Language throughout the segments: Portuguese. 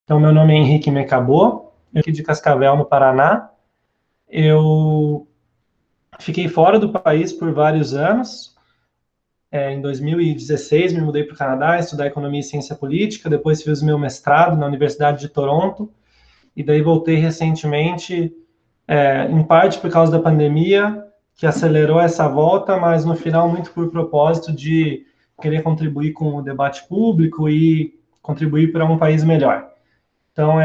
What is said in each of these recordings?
Então, meu nome é Henrique Mecabô, eu aqui de Cascavel, no Paraná. Eu fiquei fora do país por vários anos. Em 2016, me mudei para o Canadá, estudar Economia e Ciência Política. Depois fiz meu mestrado na Universidade de Toronto. E daí voltei recentemente, em parte por causa da pandemia, que acelerou essa volta, mas no final muito por propósito de querer contribuir com o debate público e contribuir para um país melhor. Então,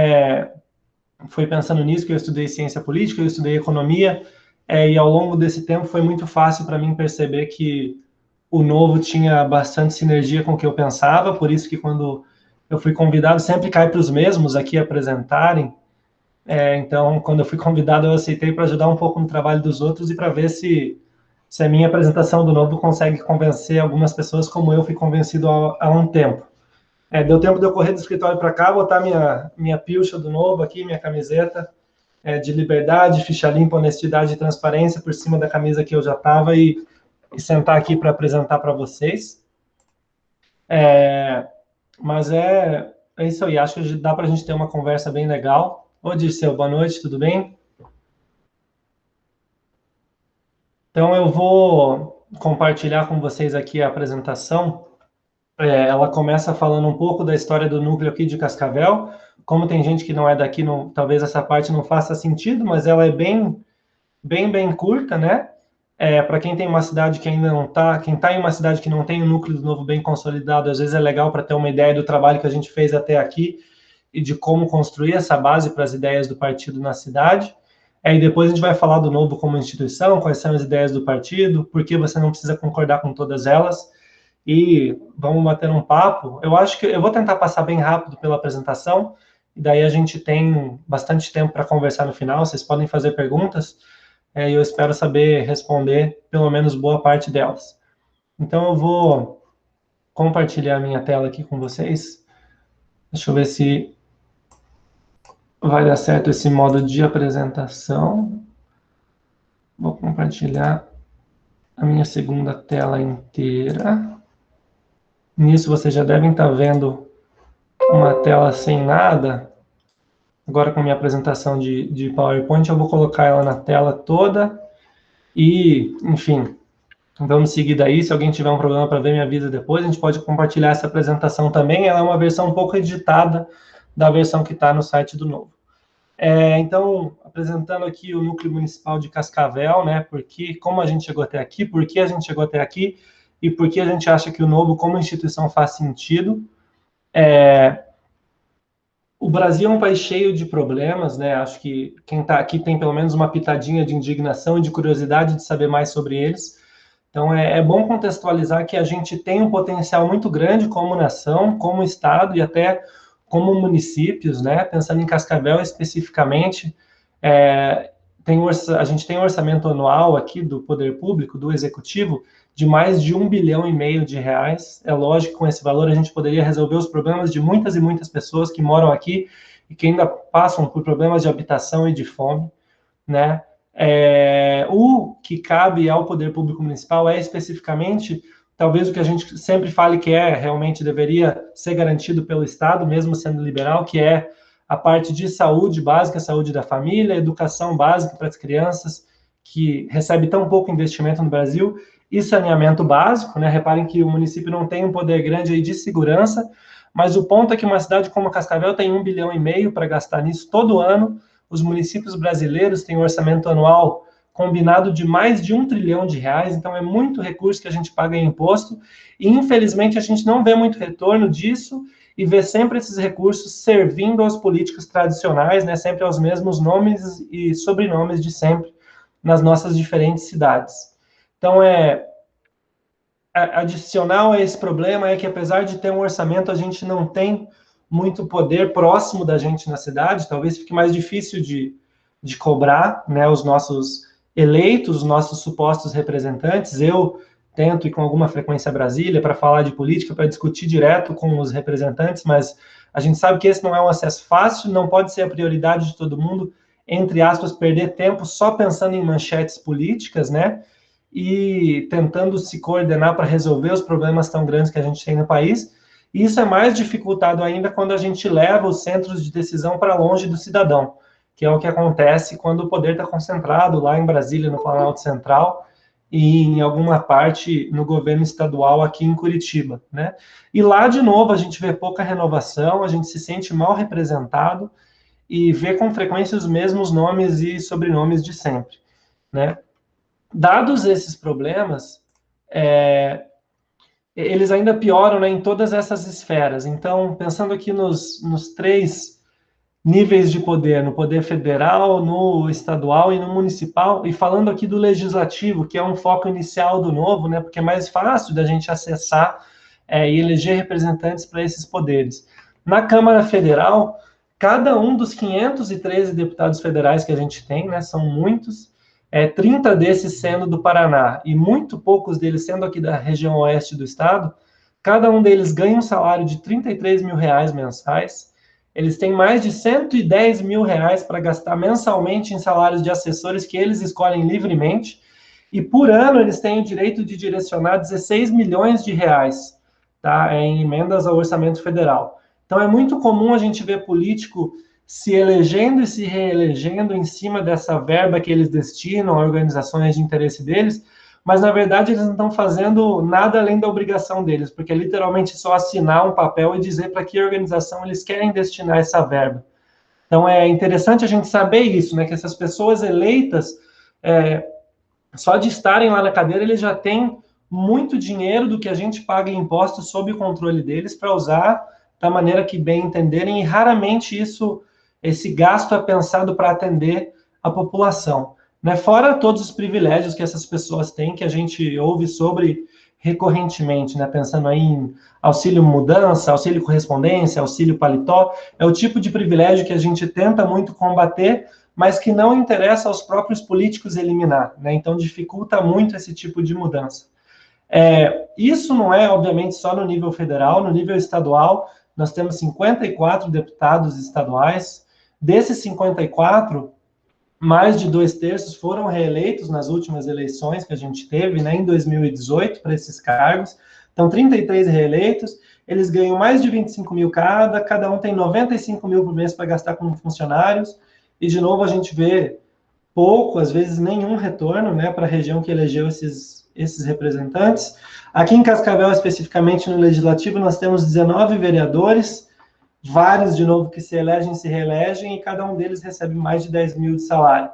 foi pensando nisso que eu estudei ciência política, eu estudei economia, e ao longo desse tempo foi muito fácil para mim perceber que o novo tinha bastante sinergia com o que eu pensava, por isso que quando eu fui convidado, sempre cai para os mesmos aqui apresentarem. Então, quando eu fui convidado, eu aceitei para ajudar um pouco no trabalho dos outros e para ver se a minha apresentação do novo consegue convencer algumas pessoas como eu fui convencido há um tempo. Deu tempo de eu correr do escritório para cá, botar minha pilcha do novo aqui, minha camiseta, de liberdade, ficha limpa, honestidade e transparência por cima da camisa que eu já estava e sentar aqui para apresentar para vocês. Mas é isso aí, acho que dá para a gente ter uma conversa bem legal. Ô, Dirceu, boa noite, tudo bem? Então eu vou compartilhar com vocês aqui a apresentação. Ela começa falando um pouco da história do núcleo aqui de Cascavel. Como tem gente que não é daqui, não, talvez essa parte não faça sentido, mas ela é bem curta, né? Para quem tem uma cidade que ainda não está, quem está em uma cidade que não tem um núcleo do novo bem consolidado, às vezes é legal para ter uma ideia do trabalho que a gente fez até aqui e de como construir essa base para as ideias do partido na cidade. E depois a gente vai falar do novo como instituição, quais são as ideias do partido, por que você não precisa concordar com todas elas. E vamos bater um papo. Eu acho que eu vou tentar passar bem rápido pela apresentação, e daí a gente tem bastante tempo para conversar no final. Vocês podem fazer perguntas, e eu espero saber responder pelo menos boa parte delas. Então eu vou compartilhar a minha tela aqui com vocês. Deixa eu ver se vai dar certo esse modo de apresentação. Vou compartilhar a minha segunda tela inteira. Nisso vocês já devem estar vendo uma tela sem nada. Agora com a minha apresentação de PowerPoint, eu vou colocar ela na tela toda. E, enfim, vamos seguir daí. Se alguém tiver um problema para ver minha vida depois, a gente pode compartilhar essa apresentação também. Ela é uma versão um pouco editada da versão que está no site do Novo. Então, apresentando aqui o Núcleo Municipal de Cascavel, né? Porque, como a gente chegou até aqui, por que a gente chegou até aqui e por que a gente acha que o Novo, como instituição, faz sentido. O Brasil é um país cheio de problemas, né? Acho que quem está aqui tem pelo menos uma pitadinha de indignação e de curiosidade de saber mais sobre eles. Então, é bom contextualizar que a gente tem um potencial muito grande como nação, como Estado e até como municípios, né? Pensando em Cascavel especificamente, a gente tem um orçamento anual aqui do poder público, do executivo, de mais de 1,5 bilhão de reais. É lógico que com esse valor a gente poderia resolver os problemas de muitas e muitas pessoas que moram aqui e que ainda passam por problemas de habitação e de fome, né? O que cabe ao poder público municipal é especificamente, talvez o que a gente sempre fale que realmente deveria ser garantido pelo Estado, mesmo sendo liberal, que é a parte de saúde básica, saúde da família, educação básica para as crianças, que recebe tão pouco investimento no Brasil, e saneamento básico, né? Reparem que o município não tem um poder grande aí de segurança, mas o ponto é que uma cidade como Cascavel tem 1,5 bilhão para gastar nisso todo ano. Os municípios brasileiros têm um orçamento anual combinado de mais de 1 trilhão de reais, então é muito recurso que a gente paga em imposto, e infelizmente a gente não vê muito retorno disso, e vê sempre esses recursos servindo aos políticos tradicionais, né, sempre aos mesmos nomes e sobrenomes de sempre, nas nossas diferentes cidades. Então, adicional a esse problema é que, apesar de ter um orçamento, a gente não tem muito poder próximo da gente na cidade, talvez fique mais difícil de cobrar, né, os nossos eleitos, os nossos supostos representantes. Eu tento ir com alguma frequência a Brasília para falar de política, para discutir direto com os representantes, mas a gente sabe que esse não é um acesso fácil, não pode ser a prioridade de todo mundo, entre aspas, perder tempo só pensando em manchetes políticas, né, e tentando se coordenar para resolver os problemas tão grandes que a gente tem no país. E isso é mais dificultado ainda quando a gente leva os centros de decisão para longe do cidadão, que é o que acontece quando o poder está concentrado lá em Brasília, no Planalto Central, e em alguma parte no governo estadual aqui em Curitiba, né? E lá, de novo, a gente vê pouca renovação, a gente se sente mal representado e vê com frequência os mesmos nomes e sobrenomes de sempre, né? Dados esses problemas, eles ainda pioram, né, em todas essas esferas. Então, pensando aqui nos três níveis de poder, no poder federal, no estadual e no municipal, e falando aqui do legislativo, que é um foco inicial do novo, né, porque é mais fácil da gente acessar e eleger representantes para esses poderes. Na Câmara Federal, cada um dos 513 deputados federais que a gente tem, né, são muitos, 30 desses sendo do Paraná, e muito poucos deles sendo aqui da região oeste do estado, cada um deles ganha um salário de R$ 33 mil mensais. Eles têm mais de R$ 110 mil para gastar mensalmente em salários de assessores que eles escolhem livremente, e por ano eles têm o direito de direcionar R$ 16 milhões, tá, em emendas ao orçamento federal. Então é muito comum a gente ver político se elegendo e se reelegendo em cima dessa verba que eles destinam a organizações de interesse deles, mas na verdade eles não estão fazendo nada além da obrigação deles, porque é literalmente só assinar um papel e dizer para que organização eles querem destinar essa verba. Então é interessante a gente saber isso, né, que essas pessoas eleitas, só de estarem lá na cadeira, eles já têm muito dinheiro do que a gente paga em impostos sob o controle deles para usar da maneira que bem entenderem, e raramente esse gasto é pensado para atender a população, né? Fora todos os privilégios que essas pessoas têm, que a gente ouve sobre recorrentemente, né? Pensando aí em auxílio mudança, auxílio correspondência, auxílio paletó, é o tipo de privilégio que a gente tenta muito combater, mas que não interessa aos próprios políticos eliminar, né? Então dificulta muito esse tipo de mudança. Isso não é, obviamente, só no nível federal, no nível estadual, nós temos 54 deputados estaduais. Desses 54, mais de 2/3 foram reeleitos nas últimas eleições que a gente teve, né, em 2018, para esses cargos. Então, 33 reeleitos, eles ganham mais de 25 mil cada um tem 95 mil por mês para gastar com funcionários, e, de novo, a gente vê pouco, às vezes nenhum retorno, né, para a região que elegeu esses representantes. Aqui em Cascavel, especificamente no Legislativo, nós temos 19 vereadores, vários, de novo, que se elegem, se reelegem, e cada um deles recebe mais de 10 mil de salário.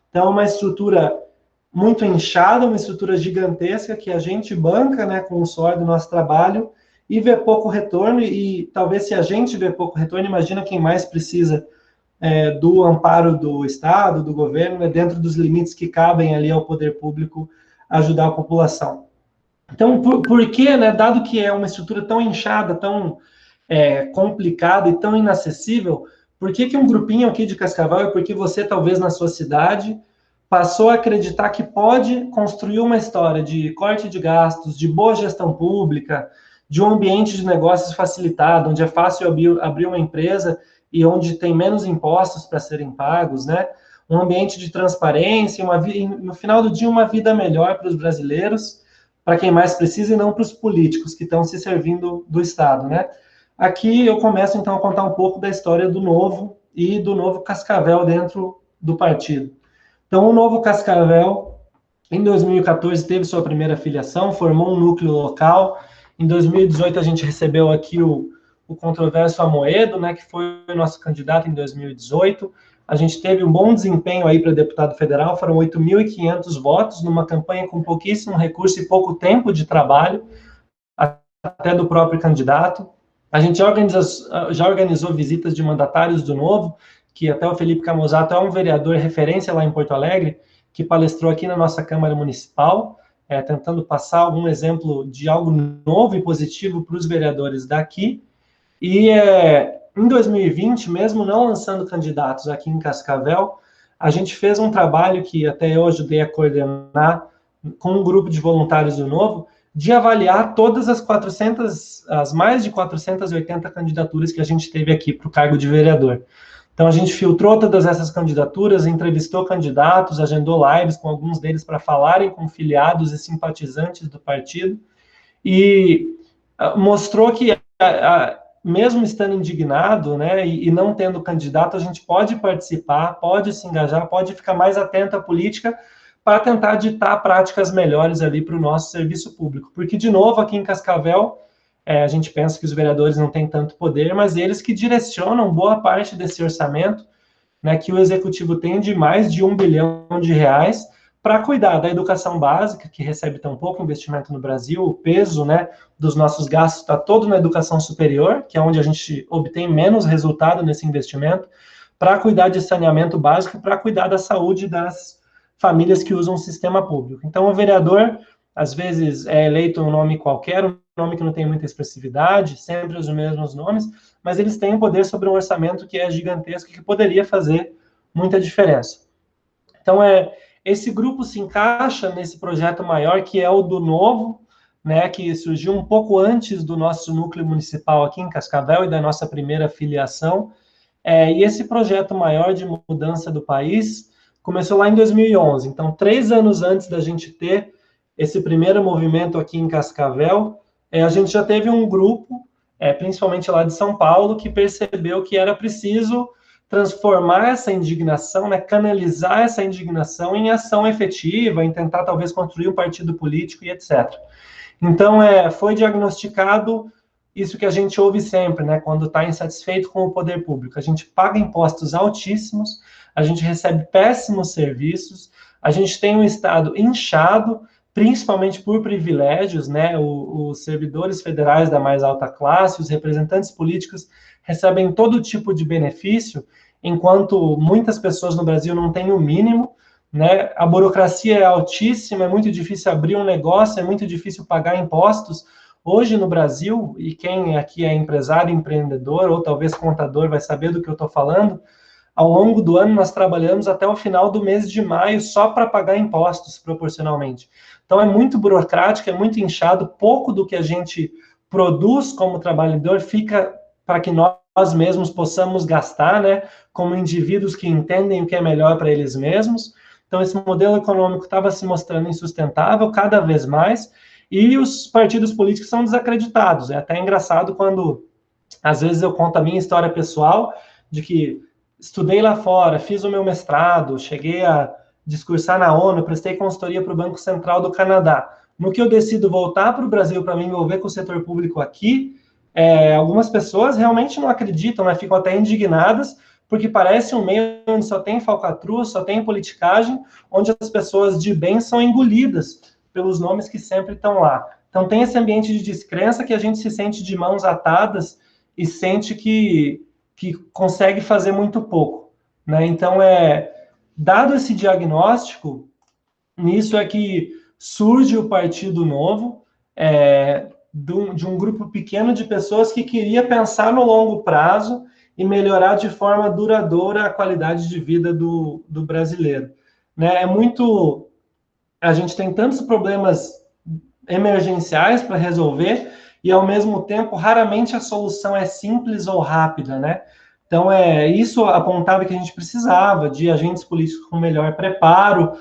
Então, é uma estrutura muito inchada, uma estrutura gigantesca, que a gente banca, né, com o suor do nosso trabalho, e vê pouco retorno, e talvez se a gente vê pouco retorno, imagina quem mais precisa do amparo do Estado, do governo, né, dentro dos limites que cabem ali ao poder público ajudar a população. Então, por que, né, dado que é uma estrutura tão inchada, tão complicada e tão inacessível, por que um grupinho aqui de Cascavel, e por que você, talvez, na sua cidade, passou a acreditar que pode construir uma história de corte de gastos, de boa gestão pública, de um ambiente de negócios facilitado, onde é fácil abrir uma empresa e onde tem menos impostos para serem pagos, né? Um ambiente de transparência, no final do dia, uma vida melhor para os brasileiros, para quem mais precisa, e não para os políticos que estão se servindo do Estado, né? Aqui eu começo, então, a contar um pouco da história do Novo e do Novo Cascavel dentro do partido. Então, o Novo Cascavel, em 2014, teve sua primeira filiação, formou um núcleo local. Em 2018, a gente recebeu aqui o controverso Amoedo, né, que foi o nosso candidato em 2018. A gente teve um bom desempenho aí para deputado federal, foram 8.500 votos, numa campanha com pouquíssimo recurso e pouco tempo de trabalho, até do próprio candidato. A gente já organizou visitas de mandatários do Novo, que até o Felipe Camozato é um vereador referência lá em Porto Alegre, que palestrou aqui na nossa Câmara Municipal, tentando passar algum exemplo de algo novo e positivo para os vereadores daqui. E em 2020, mesmo não lançando candidatos aqui em Cascavel, a gente fez um trabalho que até eu ajudei a coordenar com um grupo de voluntários do Novo, de avaliar todas as mais de 480 candidaturas que a gente teve aqui para o cargo de vereador. Então, a gente filtrou todas essas candidaturas, entrevistou candidatos, agendou lives com alguns deles para falarem com filiados e simpatizantes do partido, e mostrou que mesmo estando indignado, né, e não tendo candidato, a gente pode participar, pode se engajar, pode ficar mais atento à política para tentar ditar práticas melhores ali para o nosso serviço público. Porque, de novo, aqui em Cascavel, a gente pensa que os vereadores não têm tanto poder, mas eles que direcionam boa parte desse orçamento, né, que o executivo tem de mais de R$ 1 bilhão para cuidar da educação básica, que recebe tão pouco investimento no Brasil, o peso, né, dos nossos gastos está todo na educação superior, que é onde a gente obtém menos resultado nesse investimento, para cuidar de saneamento básico, para cuidar da saúde das famílias que usam o sistema público. Então, o vereador, às vezes, é eleito um nome qualquer, um nome que não tem muita expressividade, sempre os mesmos nomes, mas eles têm poder sobre um orçamento que é gigantesco, que poderia fazer muita diferença. Então, esse grupo se encaixa nesse projeto maior, que é o do Novo, né, que surgiu um pouco antes do nosso núcleo municipal aqui em Cascavel e da nossa primeira filiação. E esse projeto maior de mudança do país começou lá em 2011. Então, 3 anos antes da gente ter esse primeiro movimento aqui em Cascavel, a gente já teve um grupo, principalmente lá de São Paulo, que percebeu que era preciso transformar essa indignação, né, canalizar essa indignação em ação efetiva, em tentar talvez construir um partido político e etc. Então, foi diagnosticado isso que a gente ouve sempre, né, quando está insatisfeito com o poder público. A gente paga impostos altíssimos, a gente recebe péssimos serviços, a gente tem um Estado inchado, principalmente por privilégios, né, os servidores federais da mais alta classe, os representantes políticos recebem todo tipo de benefício, enquanto muitas pessoas no Brasil não têm o mínimo, né? A burocracia é altíssima, é muito difícil abrir um negócio, é muito difícil pagar impostos. Hoje no Brasil, e quem aqui é empresário, empreendedor, ou talvez contador, vai saber do que eu estou falando, ao longo do ano nós trabalhamos até o final do mês de maio só para pagar impostos, proporcionalmente. Então é muito burocrático, é muito inchado, pouco do que a gente produz como trabalhador fica para que nós mesmos possamos gastar, né, como indivíduos que entendem o que é melhor para eles mesmos. Então, esse modelo econômico estava se mostrando insustentável cada vez mais, e os partidos políticos são desacreditados. É até engraçado quando, às vezes, eu conto a minha história pessoal, de que estudei lá fora, fiz o meu mestrado, cheguei a discursar na ONU, prestei consultoria para o Banco Central do Canadá. No que eu decido voltar para o Brasil para me envolver com o setor público aqui, algumas pessoas realmente não acreditam, né? Ficam até indignadas, porque parece um meio onde só tem falcatrua, só tem politicagem, onde as pessoas de bem são engolidas pelos nomes que sempre estão lá. Então tem esse ambiente de descrença que a gente se sente de mãos atadas e sente que consegue fazer muito pouco, né? Então, dado esse diagnóstico, nisso é que surge o Partido Novo, de um grupo pequeno de pessoas que queria pensar no longo prazo e melhorar de forma duradoura a qualidade de vida do brasileiro, né? A gente tem tantos problemas emergenciais para resolver e, ao mesmo tempo, raramente a solução é simples ou rápida, né? Então, isso apontava que a gente precisava de agentes políticos com melhor preparo,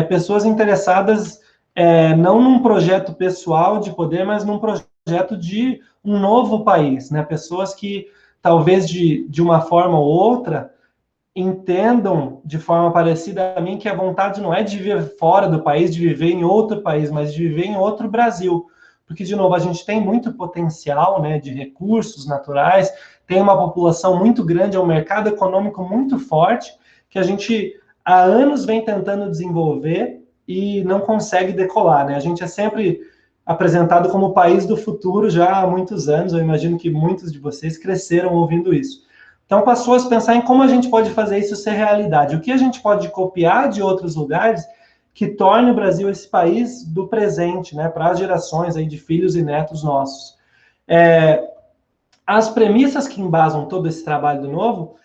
pessoas interessadas não num projeto pessoal de poder, mas num projeto de um novo país, né? Pessoas que, talvez de uma forma ou outra, entendam de forma parecida a mim que a vontade não é de viver fora do país, de viver em outro país, mas de viver em outro Brasil. Porque, de novo, a gente tem muito potencial, né, de recursos naturais, tem uma população muito grande, é um mercado econômico muito forte, que a gente há anos vem tentando desenvolver e não consegue decolar, né? A gente é sempre apresentado como o país do futuro já há muitos anos, eu imagino que muitos de vocês cresceram ouvindo isso. Então, passou a se pensar em como a gente pode fazer isso ser realidade. O que a gente pode copiar de outros lugares que torne o Brasil esse país do presente, né, para as gerações aí de filhos e netos nossos. As premissas que embasam todo esse trabalho do Novo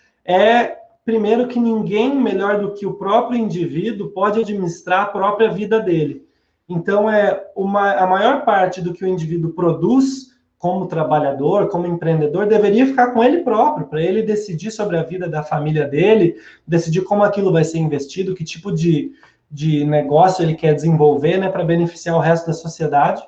primeiro, que ninguém melhor do que o próprio indivíduo pode administrar a própria vida dele. Então, a maior parte do que o indivíduo produz como trabalhador, como empreendedor, deveria ficar com ele próprio, para ele decidir sobre a vida da família dele, decidir como aquilo vai ser investido, que tipo de negócio ele quer desenvolver, né, para beneficiar o resto da sociedade.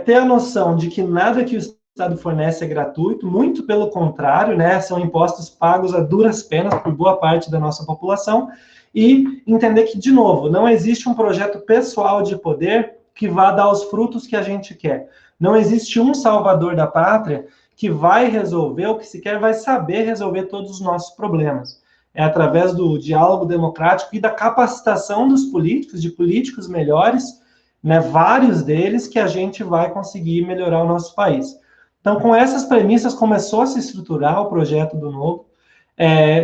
Ter a noção de que nada que o Estado fornece é gratuito, muito pelo contrário, né? São impostos pagos a duras penas por boa parte da nossa população, e entender que, de novo, não existe um projeto pessoal de poder que vá dar os frutos que a gente quer. Não existe um salvador da pátria que vai resolver, ou que sequer vai saber resolver todos os nossos problemas. É através do diálogo democrático e da capacitação dos políticos, de políticos melhores, né, vários deles, que a gente vai conseguir melhorar o nosso país. Então, com essas premissas, começou a se estruturar o projeto do Novo,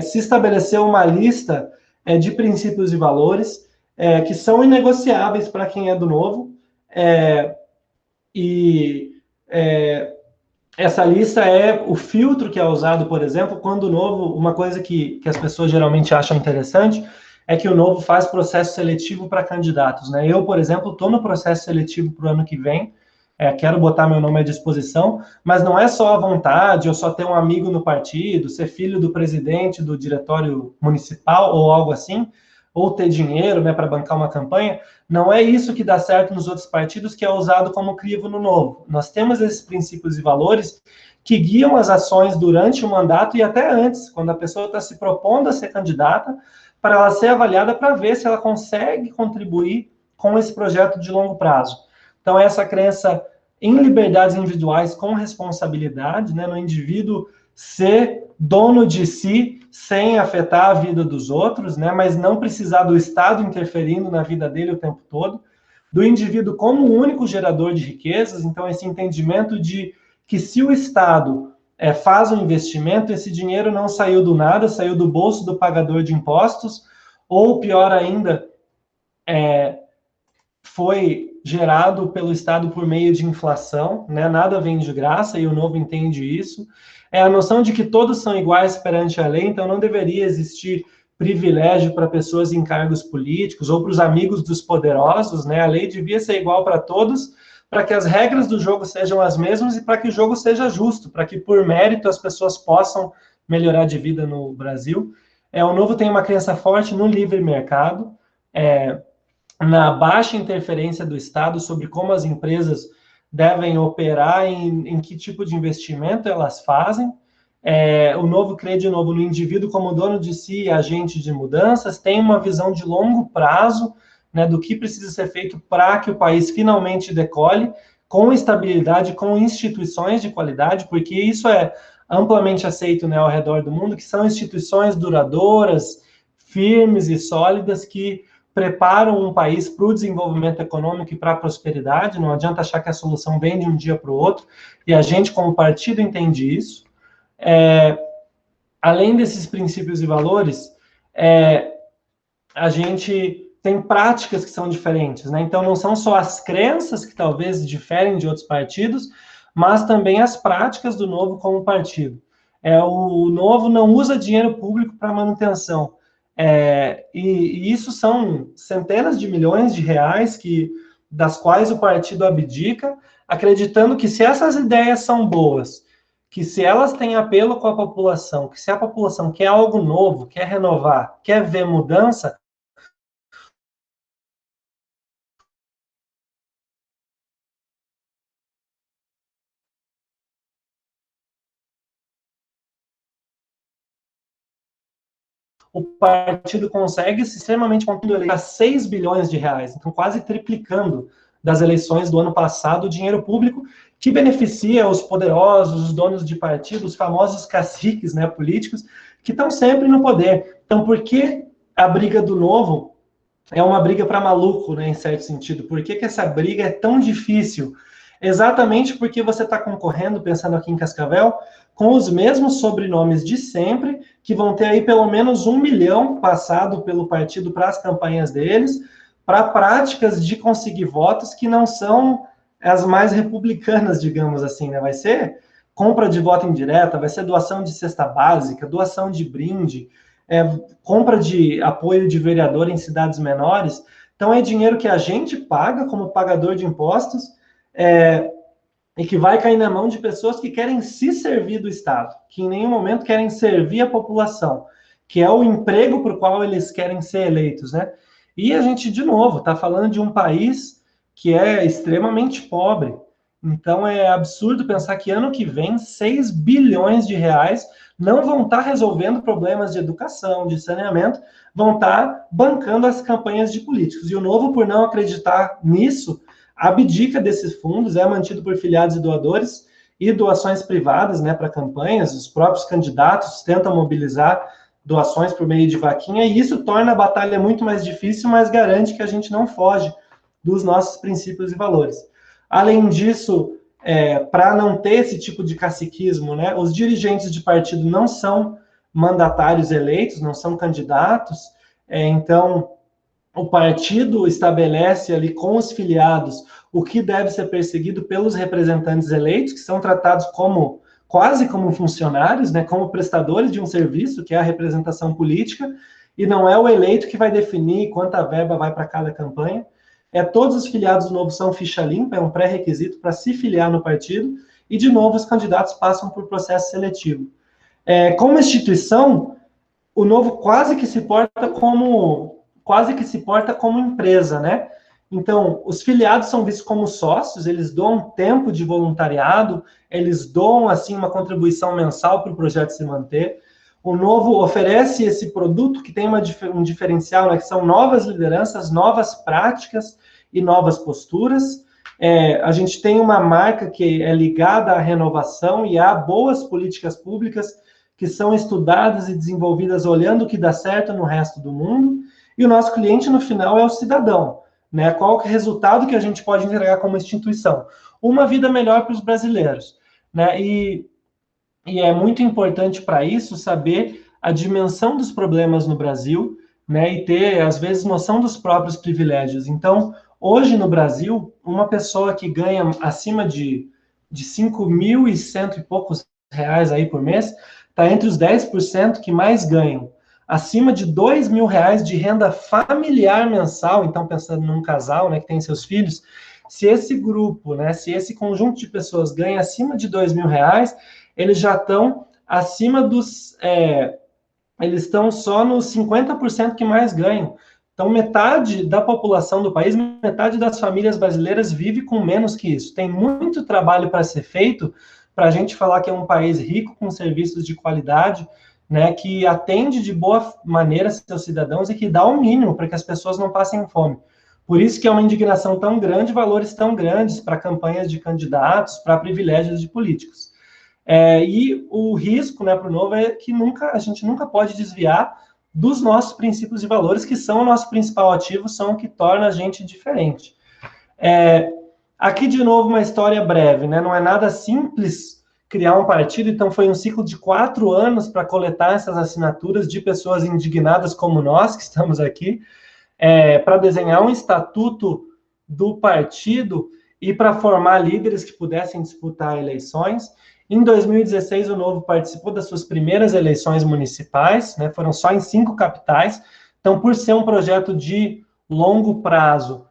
se estabeleceu uma lista de princípios e valores que são inegociáveis para quem é do Novo, e essa lista é o filtro que é usado, por exemplo, quando o Novo, uma coisa que as pessoas geralmente acham interessante, é que o Novo faz processo seletivo para candidatos, né? Eu, por exemplo, estou no processo seletivo para o ano que vem, quero botar meu nome à disposição, mas não é só a vontade, ou só ter um amigo no partido, ser filho do presidente do diretório municipal ou algo assim, ou ter dinheiro, né, para bancar uma campanha. Não é isso que dá certo nos outros partidos, que é usado como crivo no Novo. Nós temos esses princípios e valores que guiam as ações durante o mandato e até antes, quando a pessoa está se propondo a ser candidata, para ela ser avaliada para ver se ela consegue contribuir com esse projeto de longo prazo. Então, essa crença em liberdades individuais com responsabilidade, né, no indivíduo ser dono de si sem afetar a vida dos outros, né, mas não precisar do Estado interferindo na vida dele o tempo todo, do indivíduo como o único gerador de riquezas. Então, esse entendimento de que se o Estado faz um investimento, esse dinheiro não saiu do nada, saiu do bolso do pagador de impostos, ou pior ainda, foi gerado pelo Estado por meio de inflação, né? Nada vem de graça, e o Novo entende isso. É a noção de que todos são iguais perante a lei, então não deveria existir privilégio para pessoas em cargos políticos ou para os amigos dos poderosos, né? A lei devia ser igual para todos, para que as regras do jogo sejam as mesmas e para que o jogo seja justo, para que por mérito as pessoas possam melhorar de vida no Brasil. O Novo tem uma crença forte no livre mercado, na baixa interferência do Estado sobre como as empresas devem operar, em que tipo de investimento elas fazem. O Novo crê, de novo, no indivíduo como dono de si e agente de mudanças, tem uma visão de longo prazo, né, do que precisa ser feito para que o país finalmente decole, com estabilidade, com instituições de qualidade, porque isso é amplamente aceito, né, ao redor do mundo, que são instituições duradouras, firmes e sólidas, que preparam um país para o desenvolvimento econômico e para a prosperidade. Não adianta achar que a solução vem de um dia para o outro, e a gente, como partido, entende isso. Além desses princípios e valores, a gente tem práticas que são diferentes, né? Então, não são só as crenças que talvez diferem de outros partidos, mas também as práticas do Novo como partido. O Novo não usa dinheiro público para manutenção. E isso são centenas de milhões de reais das quais o partido abdica, acreditando que se essas ideias são boas, que se elas têm apelo com a população, que se a população quer algo novo, quer renovar, quer ver mudança, o partido consegue extremamente eleger 6 bilhões de reais, então quase triplicando das eleições do ano passado o dinheiro público, que beneficia os poderosos, os donos de partido, os famosos caciques, né, políticos, que estão sempre no poder. Então, por que a briga do Novo é uma briga para maluco, né, em certo sentido? Por que essa briga é tão difícil? Exatamente porque você está concorrendo, pensando aqui em Cascavel, com os mesmos sobrenomes de sempre, que vão ter aí pelo menos 1 milhão passado pelo partido para as campanhas deles, para práticas de conseguir votos que não são as mais republicanas, digamos assim, né? Vai ser compra de voto indireta, vai ser doação de cesta básica, doação de brinde, compra de apoio de vereador em cidades menores. Então, é dinheiro que a gente paga como pagador de impostos, e que vai cair na mão de pessoas que querem se servir do Estado, que em nenhum momento querem servir a população, que é o emprego para o qual eles querem ser eleitos, né? E a gente, de novo, está falando de um país que é extremamente pobre, Então é absurdo pensar que ano que vem 6 bilhões de reais não vão estar resolvendo problemas de educação, de saneamento, vão estar bancando as campanhas de políticos. E o Novo, por não acreditar nisso, abdica desses fundos, é mantido por filiados e doadores, e doações privadas, né, para campanhas. Os próprios candidatos tentam mobilizar doações por meio de vaquinha, e isso torna a batalha muito mais difícil, mas garante que a gente não foge dos nossos princípios e valores. Além disso, para não ter esse tipo de caciquismo, né, os dirigentes de partido não são mandatários eleitos, não são candidatos, então o partido estabelece ali com os filiados o que deve ser perseguido pelos representantes eleitos, que são tratados como quase como funcionários, né, como prestadores de um serviço, que é a representação política, e não é o eleito que vai definir quanta verba vai para cada campanha. Todos os filiados do Novo são ficha limpa, é um pré-requisito para se filiar no partido, e, de novo, os candidatos passam por processo seletivo. Como instituição, o Novo quase que se porta como empresa, né? Então, os filiados são vistos como sócios, eles doam tempo de voluntariado, eles doam, assim, uma contribuição mensal para o projeto se manter. O Novo oferece esse produto que tem um diferencial, né, que são novas lideranças, novas práticas e novas posturas. A gente tem uma marca que é ligada à renovação e a boas políticas públicas que são estudadas e desenvolvidas olhando o que dá certo no resto do mundo. E o nosso cliente, no final, é o cidadão, né? Qual é o resultado que a gente pode entregar como instituição? Uma vida melhor para os brasileiros, né? E é muito importante para isso saber a dimensão dos problemas no Brasil, né? E ter, às vezes, noção dos próprios privilégios. Então, hoje no Brasil, uma pessoa que ganha acima de 5.100 e poucos reais aí por mês, está entre os 10% que mais ganham. Acima de 2.000 reais de renda familiar mensal, então pensando num casal, né, que tem seus filhos, se esse grupo, né, se esse conjunto de pessoas ganha acima de 2.000 reais, eles já estão acima dos... eles estão só nos 50% que mais ganham. Então, metade da população do país, metade das famílias brasileiras vive com menos que isso. Tem muito trabalho para ser feito para a gente falar que é um país rico com serviços de qualidade, né, que atende de boa maneira seus cidadãos e que dá o mínimo para que as pessoas não passem fome. Por isso que é uma indignação tão grande, valores tão grandes para campanhas de candidatos, para privilégios de políticos. E o risco, né, para o Novo é que a gente nunca pode desviar dos nossos princípios e valores, que são o nosso principal ativo, são o que torna a gente diferente. Aqui, de novo, uma história breve, né? Não é nada simples criar um partido, então foi um ciclo de 4 anos para coletar essas assinaturas de pessoas indignadas como nós, que estamos aqui, para desenhar um estatuto do partido e para formar líderes que pudessem disputar eleições. Em 2016, o Novo participou das suas primeiras eleições municipais, né? Foram só em 5 capitais. Então, por ser um projeto de longo prazo,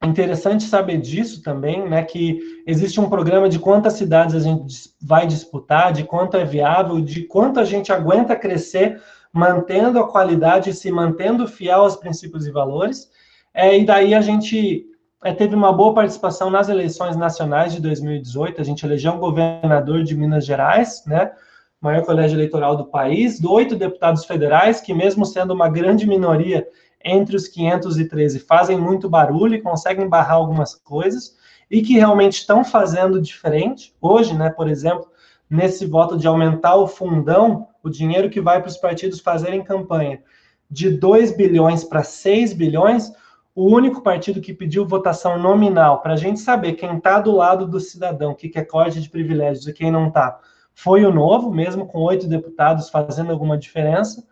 interessante saber disso também, né, que existe um programa de quantas cidades a gente vai disputar, de quanto é viável, de quanto a gente aguenta crescer, mantendo a qualidade e se mantendo fiel aos princípios e valores. E daí a gente teve uma boa participação nas eleições nacionais de 2018, a gente elegeu um governador de Minas Gerais, né, maior colégio eleitoral do país, 8 deputados federais, que mesmo sendo uma grande minoria entre os 513, fazem muito barulho e conseguem barrar algumas coisas, e que realmente estão fazendo diferente. Hoje, né, por exemplo, nesse voto de aumentar o fundão, o dinheiro que vai para os partidos fazerem campanha, de 2 bilhões para 6 bilhões, o único partido que pediu votação nominal, para a gente saber quem está do lado do cidadão, o que é corte de privilégios e quem não está, foi o Novo, mesmo com 8 deputados fazendo alguma diferença.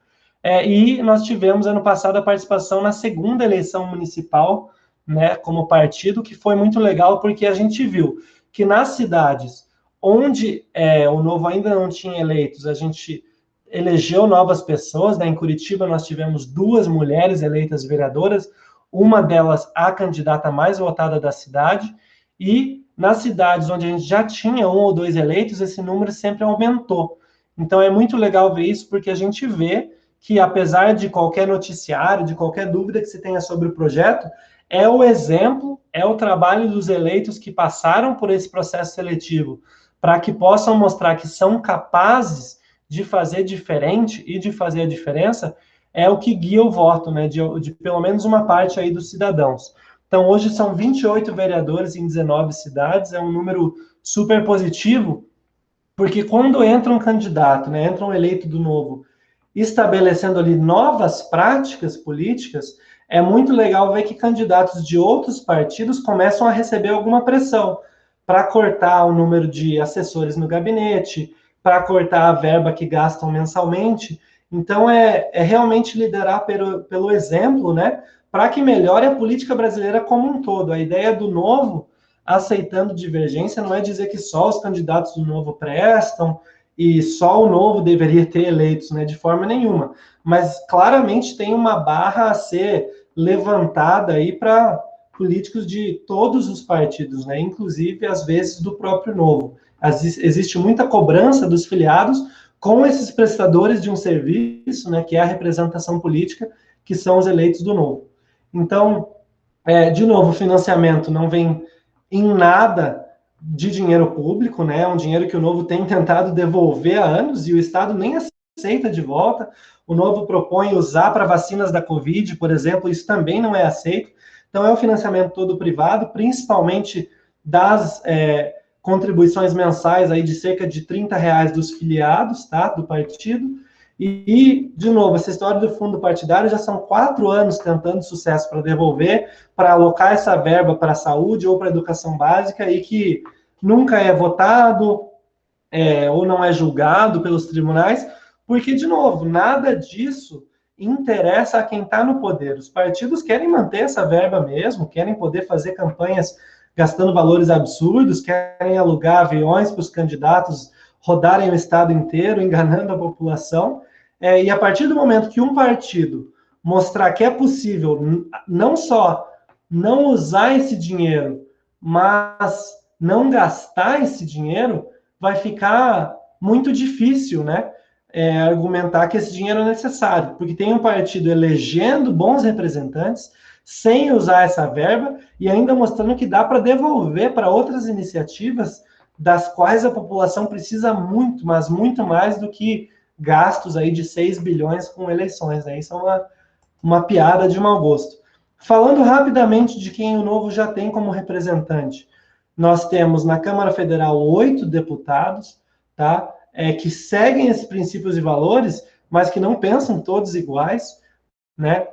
E nós tivemos, ano passado, a participação na segunda eleição municipal, né, como partido, que foi muito legal, porque a gente viu que nas cidades onde o Novo ainda não tinha eleitos, a gente elegeu novas pessoas, né? Em Curitiba nós tivemos 2 mulheres eleitas vereadoras, uma delas a candidata mais votada da cidade, e nas cidades onde a gente já tinha 1 ou 2 eleitos, esse número sempre aumentou. Então é muito legal ver isso, porque a gente vê que, apesar de qualquer noticiário, de qualquer dúvida que se tenha sobre o projeto, é o exemplo, é o trabalho dos eleitos que passaram por esse processo seletivo, para que possam mostrar que são capazes de fazer diferente e de fazer a diferença, é o que guia o voto, né, de pelo menos uma parte aí dos cidadãos. Então, hoje são 28 vereadores em 19 cidades, é um número super positivo, porque quando entra um candidato, né, entra um eleito do Novo, estabelecendo ali novas práticas políticas, é muito legal ver que candidatos de outros partidos começam a receber alguma pressão para cortar o número de assessores no gabinete, para cortar a verba que gastam mensalmente. Então, é realmente liderar pelo exemplo, né, para que melhore a política brasileira como um todo. A ideia do Novo, aceitando divergência, não é dizer que só os candidatos do Novo prestam, e só o Novo deveria ter eleitos, né, de forma nenhuma. Mas claramente tem uma barra a ser levantada aí para políticos de todos os partidos, né, inclusive às vezes do próprio Novo. Existe muita cobrança dos filiados com esses prestadores de um serviço, né, que é a representação política, que são os eleitos do Novo. Então, de novo, o financiamento não vem em nada de dinheiro público, né? É um dinheiro que o Novo tem tentado devolver há anos e o Estado nem aceita de volta. O Novo propõe usar para vacinas da Covid, por exemplo, isso também não é aceito. Então, é o financiamento todo privado, principalmente das contribuições mensais aí de cerca de R$ 30 dos filiados, tá? Do partido. E, de novo, essa história do fundo partidário já são 4 anos tentando sucesso para devolver, para alocar essa verba para a saúde ou para a educação básica e que nunca é votado ou não é julgado pelos tribunais, porque, de novo, nada disso interessa a quem está no poder. Os partidos querem manter essa verba mesmo, querem poder fazer campanhas gastando valores absurdos, querem alugar aviões para os candidatos rodarem o estado inteiro, enganando a população. E a partir do momento que um partido mostrar que é possível não só não usar esse dinheiro, mas não gastar esse dinheiro, vai ficar muito difícil, né? Argumentar que esse dinheiro é necessário, porque tem um partido elegendo bons representantes sem usar essa verba e ainda mostrando que dá para devolver para outras iniciativas das quais a população precisa muito, mas muito mais do que gastos aí de 6 bilhões com eleições, né? Isso é uma piada de mau gosto. Falando rapidamente de quem o Novo já tem como representante, nós temos na Câmara Federal 8 deputados, tá? Que seguem esses princípios e valores, mas que não pensam todos iguais, né?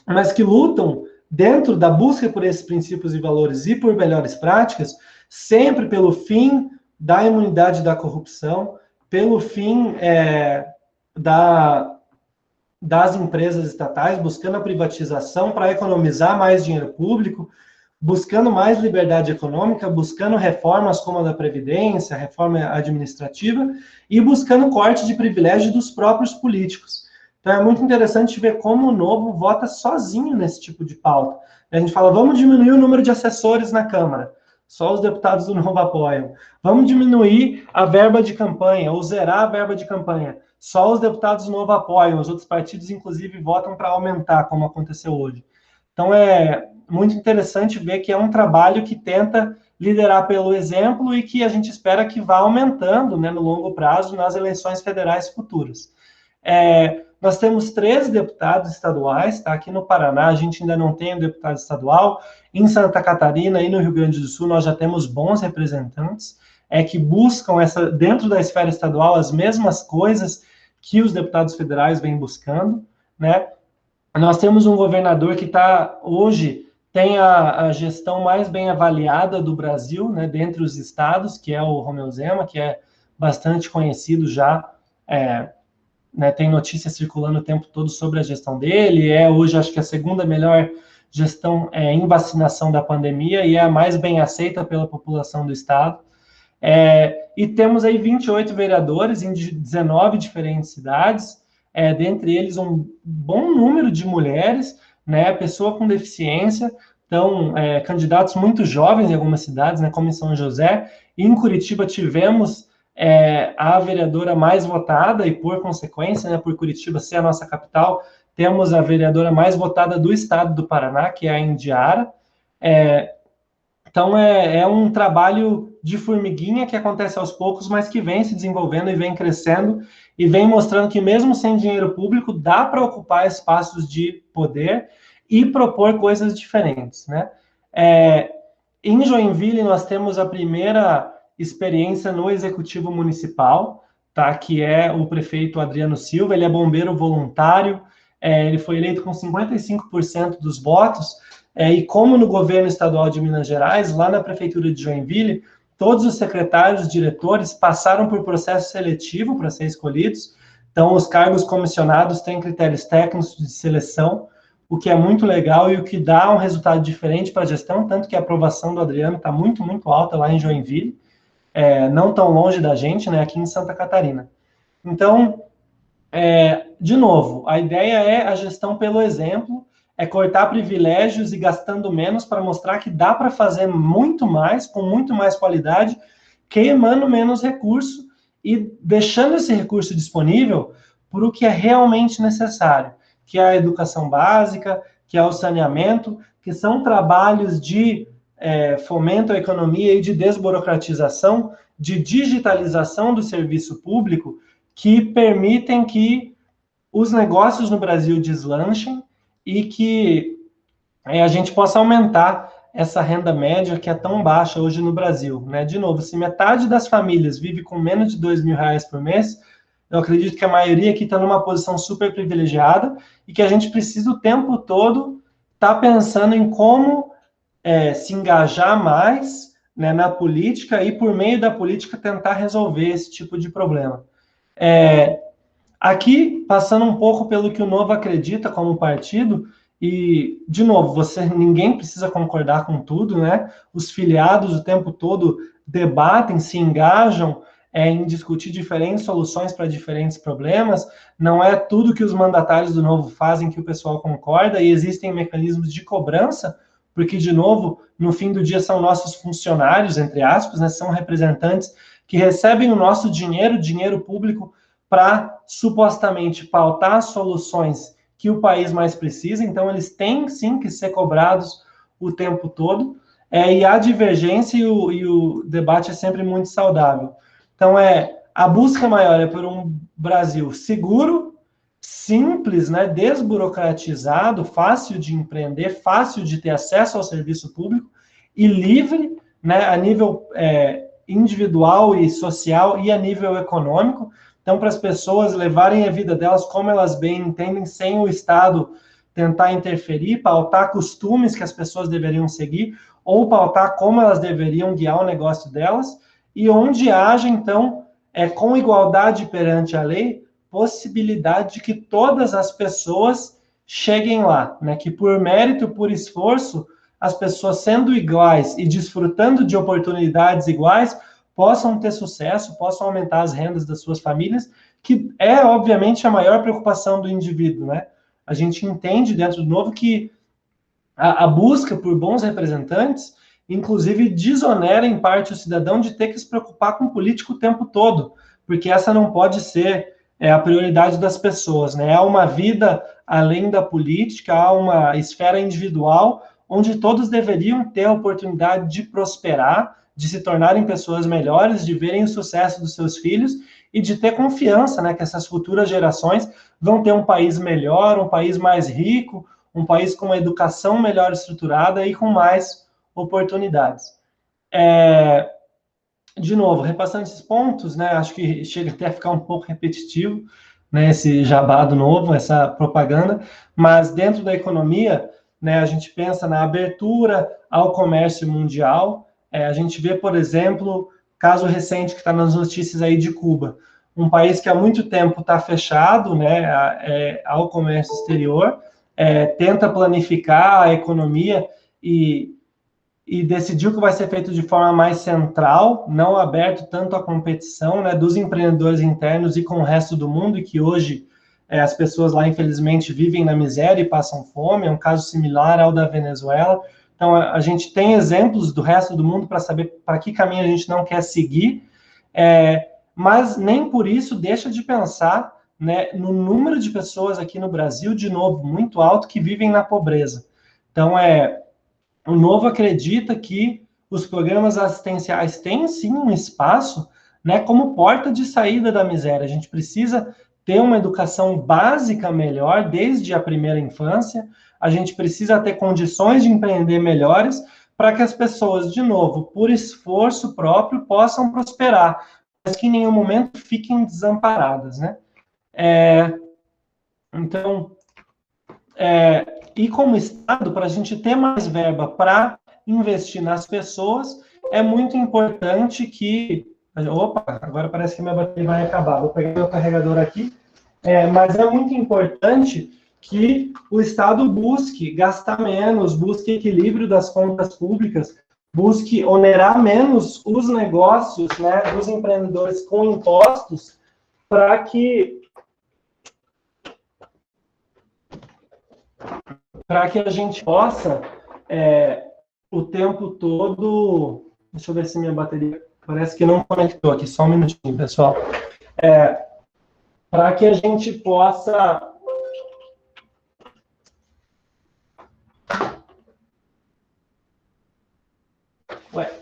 Mas que lutam dentro da busca por esses princípios e valores e por melhores práticas, sempre pelo fim da imunidade da corrupção, pelo fim das empresas estatais, buscando a privatização para economizar mais dinheiro público, buscando mais liberdade econômica, buscando reformas como a da Previdência, reforma administrativa, e buscando corte de privilégio dos próprios políticos. Então é muito interessante ver como o Novo vota sozinho nesse tipo de pauta. A gente fala, vamos diminuir o número de assessores na Câmara. Só os deputados do Novo apoiam. Vamos diminuir a verba de campanha, ou zerar a verba de campanha. Só os deputados do Novo apoiam. Os outros partidos, inclusive, votam para aumentar, como aconteceu hoje. Então, é muito interessante ver que é um trabalho que tenta liderar pelo exemplo e que a gente espera que vá aumentando, né, no longo prazo nas eleições federais futuras. Nós temos 13 deputados estaduais, tá? Aqui no Paraná a gente ainda não tem um deputado estadual, em Santa Catarina e no Rio Grande do Sul nós já temos bons representantes, que buscam dentro da esfera estadual as mesmas coisas que os deputados federais vêm buscando, né? Nós temos um governador que hoje tem a gestão mais bem avaliada do Brasil, né, dentre os estados, que é o Romeu Zema, que é bastante conhecido já, né, tem notícias circulando o tempo todo sobre a gestão dele, hoje acho que a segunda melhor gestão em vacinação da pandemia e é a mais bem aceita pela população do estado. E temos aí 28 vereadores em 19 diferentes cidades, dentre eles um bom número de mulheres, né, pessoa com deficiência, então, candidatos muito jovens em algumas cidades, né, como em São José, e em Curitiba tivemos a vereadora mais votada, e por consequência, né, por Curitiba ser a nossa capital, temos a vereadora mais votada do estado do Paraná, que é a Indiara, Então, é um trabalho de formiguinha que acontece aos poucos, mas que vem se desenvolvendo e vem crescendo e vem mostrando que mesmo sem dinheiro público, dá para ocupar espaços de poder e propor coisas diferentes, né? Em Joinville, nós temos a primeira experiência no Executivo Municipal, tá? Que é o prefeito Adriano Silva, ele é bombeiro voluntário, ele foi eleito com 55% dos votos, e como no governo estadual de Minas Gerais, lá na prefeitura de Joinville, todos os secretários, diretores passaram por processo seletivo para ser escolhidos, então os cargos comissionados têm critérios técnicos de seleção, o que é muito legal e o que dá um resultado diferente para a gestão, tanto que a aprovação do Adriano está muito, muito alta lá em Joinville, não tão longe da gente, né, aqui em Santa Catarina. Então, de novo, a ideia é a gestão pelo exemplo, é cortar privilégios e gastando menos para mostrar que dá para fazer muito mais, com muito mais qualidade, queimando menos recurso e deixando esse recurso disponível para o que é realmente necessário, que é a educação básica, que é o saneamento, que são trabalhos de fomento à economia e de desburocratização, de digitalização do serviço público, que permitem que os negócios no Brasil deslanchem e que a gente possa aumentar essa renda média que é tão baixa hoje no Brasil, né? De novo, se metade das famílias vive com menos de R$ 2.000 por mês, eu acredito que a maioria aqui está numa posição super privilegiada e que a gente precisa o tempo todo estar pensando em como se engajar mais, né, na política e, por meio da política, tentar resolver esse tipo de problema. Aqui, passando um pouco pelo que o Novo acredita como partido, e, de novo, ninguém precisa concordar com tudo, né? Os filiados o tempo todo debatem, se engajam em discutir diferentes soluções para diferentes problemas. Não é tudo que os mandatários do Novo fazem que o pessoal concorda, e existem mecanismos de cobrança, porque, de novo, no fim do dia são nossos funcionários, entre aspas, né? São representantes que recebem o nosso dinheiro público, para supostamente pautar soluções que o país mais precisa, então eles têm sim que ser cobrados o tempo todo, e a divergência e o debate é sempre muito saudável. Então, a busca maior é por um Brasil seguro, simples, né, desburocratizado, fácil de empreender, fácil de ter acesso ao serviço público e livre, né, a nível individual e social e a nível econômico. Então, para as pessoas levarem a vida delas como elas bem entendem, sem o Estado tentar interferir, pautar costumes que as pessoas deveriam seguir, ou pautar como elas deveriam guiar o negócio delas, e onde haja, então, com igualdade perante a lei, possibilidade de que todas as pessoas cheguem lá, né? Que por mérito, por esforço, as pessoas sendo iguais e desfrutando de oportunidades iguais, possam ter sucesso, possam aumentar as rendas das suas famílias, que é, obviamente, a maior preocupação do indivíduo, né? A gente entende dentro do Novo que a busca por bons representantes, inclusive, desonera em parte o cidadão de ter que se preocupar com o político o tempo todo, porque essa não pode ser a prioridade das pessoas, né? Há uma vida além da política, há uma esfera individual onde todos deveriam ter a oportunidade de prosperar, de se tornarem pessoas melhores, de verem o sucesso dos seus filhos e de ter confiança, né, que essas futuras gerações vão ter um país melhor, um país mais rico, um país com uma educação melhor estruturada e com mais oportunidades. De novo, repassando esses pontos, né, acho que chega até a ficar um pouco repetitivo, né, esse jabá do Novo, essa propaganda, mas dentro da economia, né, a gente pensa na abertura ao comércio mundial. A gente vê, por exemplo, caso recente que está nas notícias aí de Cuba, um país que há muito tempo está fechado, né, ao comércio exterior, tenta planificar a economia e decidiu que vai ser feito de forma mais central, não aberto tanto à competição, né, dos empreendedores internos e com o resto do mundo, e que hoje as pessoas lá, infelizmente, vivem na miséria e passam fome. É um caso similar ao da Venezuela. Então, a gente tem exemplos do resto do mundo para saber para que caminho a gente não quer seguir, mas nem por isso deixa de pensar, né, no número de pessoas aqui no Brasil, de novo, muito alto, que vivem na pobreza. Então, o Novo acredita que os programas assistenciais têm sim um espaço, né, como porta de saída da miséria. A gente precisa ter uma educação básica melhor desde a primeira infância, a gente precisa ter condições de empreender melhores para que as pessoas, de novo, por esforço próprio, possam prosperar, mas que em nenhum momento fiquem desamparadas, né? Então, e como Estado, para a gente ter mais verba para investir nas pessoas, é muito importante que... Opa, agora parece que minha bateria vai acabar. Vou pegar meu carregador aqui. Mas é muito importante que o Estado busque gastar menos, busque equilíbrio das contas públicas, busque onerar menos os negócios, né, dos empreendedores com impostos, para que a gente possa, o tempo todo... Deixa eu ver se minha bateria... Parece que não conectou aqui, só um minutinho, pessoal. Para que a gente possa... Ué.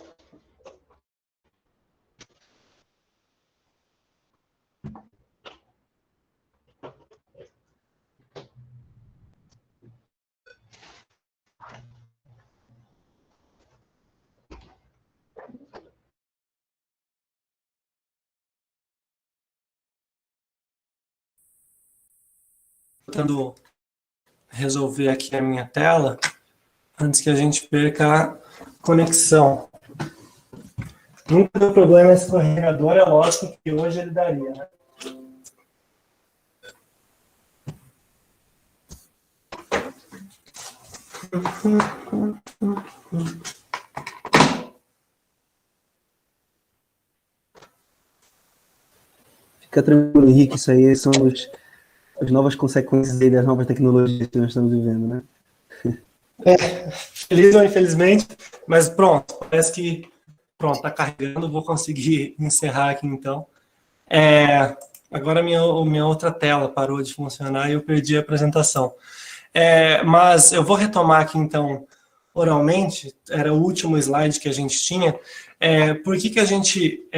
Tentando resolver aqui a minha tela antes que a gente perca a conexão. Nunca deu problema esse carregador, é lógico que hoje ele daria, né? Fica tranquilo, Henrique, isso aí são as novas consequências aí das novas tecnologias que nós estamos vivendo, né? Feliz ou infelizmente, mas pronto, parece que tá carregando, vou conseguir encerrar aqui então. Agora minha outra tela parou de funcionar e eu perdi a apresentação. Mas eu vou retomar aqui então oralmente, era o último slide que a gente tinha. Por que a gente